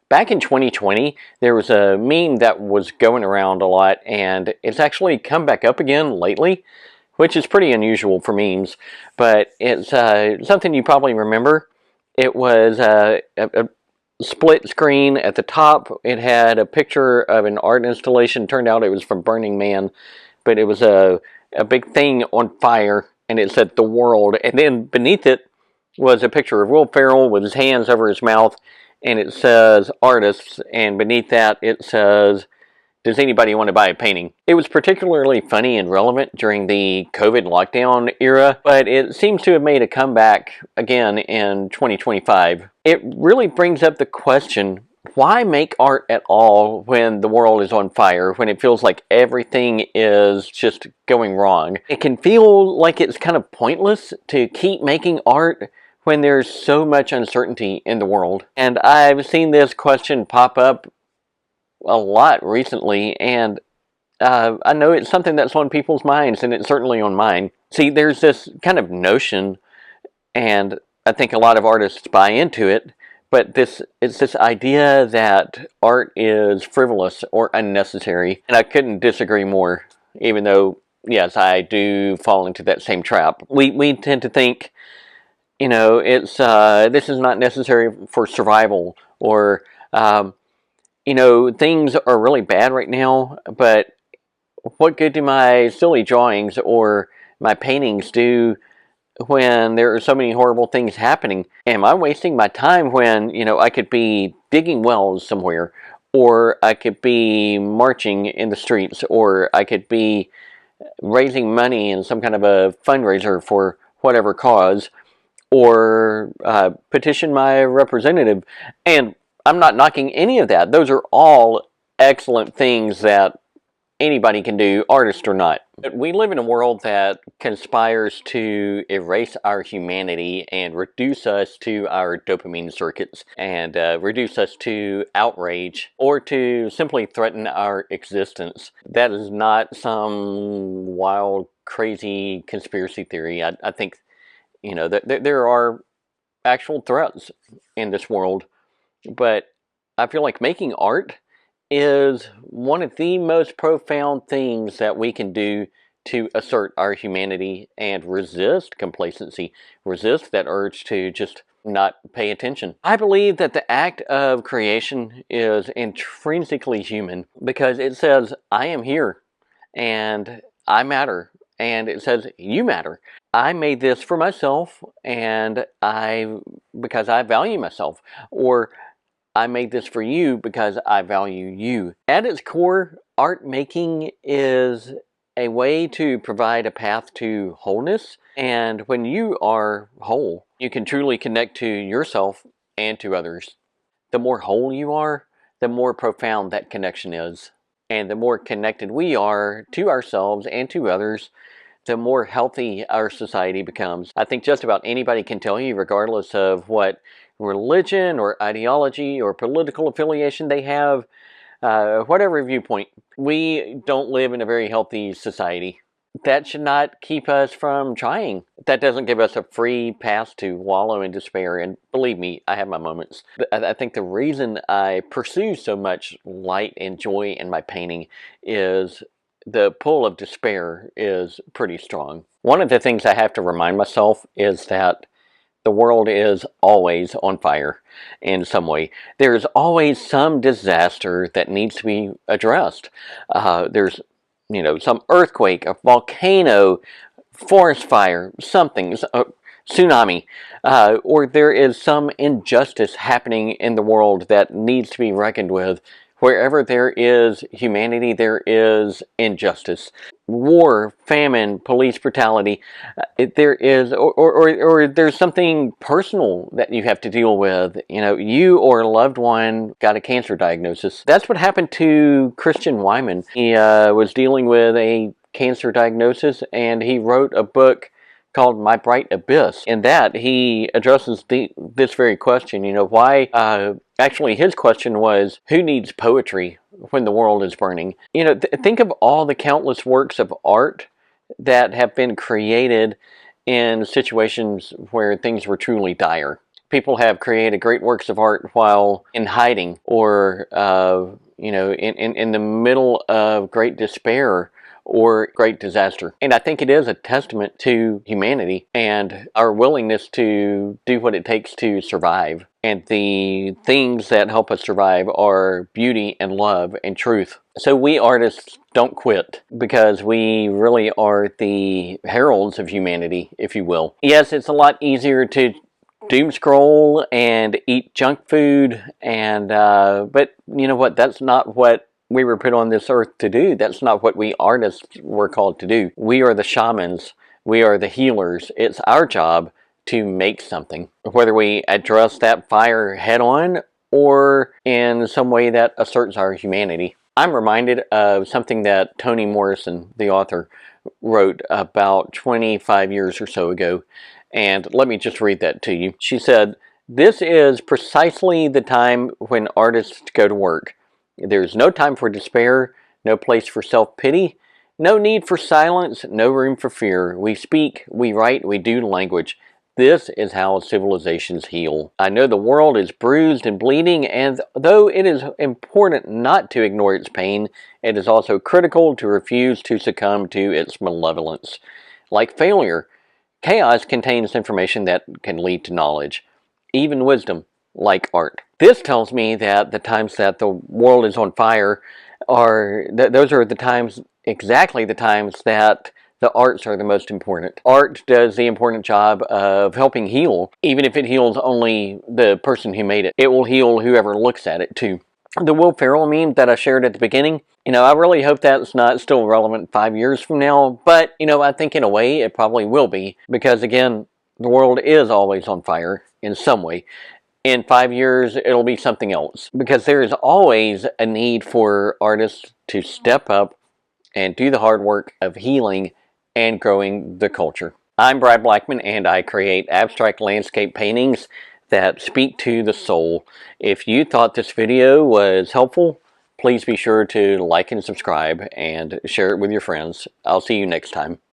Back in 2020, there was a meme that was going around a lot, and it's actually come back up again lately, which is pretty unusual for memes, but it's something you probably remember. It was a split screen at the top. It had a picture of an art installation. Turned out it was from Burning Man, but it was a big thing on fire, and it said "The World," and then beneath it was a picture of Will Ferrell with his hands over his mouth, and it says "Artists," and beneath that it says, "Does anybody want to buy a painting?" It was particularly funny and relevant during the COVID lockdown era, but it seems to have made a comeback again in 2025. It really brings up the question, why make art at all when the world is on fire, when it feels like everything is just going wrong? It can feel like it's kind of pointless to keep making art when there's so much uncertainty in the world. And I've seen this question pop up a lot recently, and I know it's something that's on people's minds, and it's certainly on mine. See, there's this kind of notion, and I think a lot of artists buy into it, but it's this idea that art is frivolous or unnecessary, and I couldn't disagree more, even though, yes, I do fall into that same trap. We tend to think, it's this is not necessary for survival, or things are really bad right now, but what good do my silly drawings or my paintings do when there are so many horrible things happening? Am I wasting my time when, I could be digging wells somewhere, or I could be marching in the streets, or I could be raising money in some kind of a fundraiser for whatever cause, or petition my representative? And I'm not knocking any of that. Those are all excellent things that anybody can do, artist or not. But we live in a world that conspires to erase our humanity and reduce us to our dopamine circuits, and reduce us to outrage, or to simply threaten our existence. That is not some wild, crazy conspiracy theory. I think, that there are actual threats in this world, but I feel like making art is one of the most profound things that we can do to assert our humanity and resist complacency, resist that urge to just not pay attention. I believe that the act of creation is intrinsically human, because it says, I am here, and I matter, and it says, you matter. I made this for myself, and because I value myself, or I made this for you because I value you. At its core, art making is a way to provide a path to wholeness. And when you are whole, you can truly connect to yourself and to others. The more whole you are, the more profound that connection is. And the more connected we are to ourselves and to others, the more healthy our society becomes. I think just about anybody can tell you, regardless of what religion or ideology or political affiliation they have, whatever viewpoint, we don't live in a very healthy society. That should not keep us from trying. That doesn't give us a free pass to wallow in despair, and believe me, I have my moments. I think the reason I pursue so much light and joy in my painting is the pull of despair is pretty strong. One of the things I have to remind myself is that the world is always on fire in some way. There's always some disaster that needs to be addressed. There's, some earthquake, a volcano, forest fire, something, tsunami, or there is some injustice happening in the world that needs to be reckoned with. Wherever there is humanity, there is injustice. War, famine, police brutality, there is, or there's something personal that you have to deal with. You or a loved one got a cancer diagnosis. That's what happened to Christian Wyman. He was dealing with a cancer diagnosis, and he wrote a book called My Bright Abyss. In that, he addresses this very question, why, actually his question was, who needs poetry when the world is burning? Think of all the countless works of art that have been created in situations where things were truly dire. People have created great works of art while in hiding or, in the middle of great despair or great disaster. And I think it is a testament to humanity and our willingness to do what it takes to survive. And the things that help us survive are beauty and love and truth. So we artists don't quit, because we really are the heralds of humanity, if you will. Yes, it's a lot easier to doomscroll and eat junk food, and but you know what? That's not what we were put on this earth to do. That's not what we artists were called to do. We are the shamans. We are the healers. It's our job to make something, whether we address that fire head on or in some way that asserts our humanity. I'm reminded of something that Toni Morrison, the author, wrote about 25 years or so ago. And let me just read that to you. She said, "This is precisely the time when artists go to work. There's no time for despair, no place for self-pity, no need for silence, no room for fear. We speak, we write, we do language. This is how civilizations heal. I know the world is bruised and bleeding, and though it is important not to ignore its pain, it is also critical to refuse to succumb to its malevolence. Like failure, chaos contains information that can lead to knowledge, even wisdom, like art." This tells me that the times that the world is on fire those are the times, exactly the times that the arts are the most important. Art does the important job of helping heal, even if it heals only the person who made it. It will heal whoever looks at it too. The Will Ferrell meme that I shared at the beginning, I really hope that's not still relevant 5 years from now, but, I think in a way it probably will be, because again, the world is always on fire in some way. In 5 years, it'll be something else, because there is always a need for artists to step up and do the hard work of healing and growing the culture. I'm Brad Blackman, and I create abstract landscape paintings that speak to the soul. If you thought this video was helpful, please be sure to like and subscribe and share it with your friends. I'll see you next time.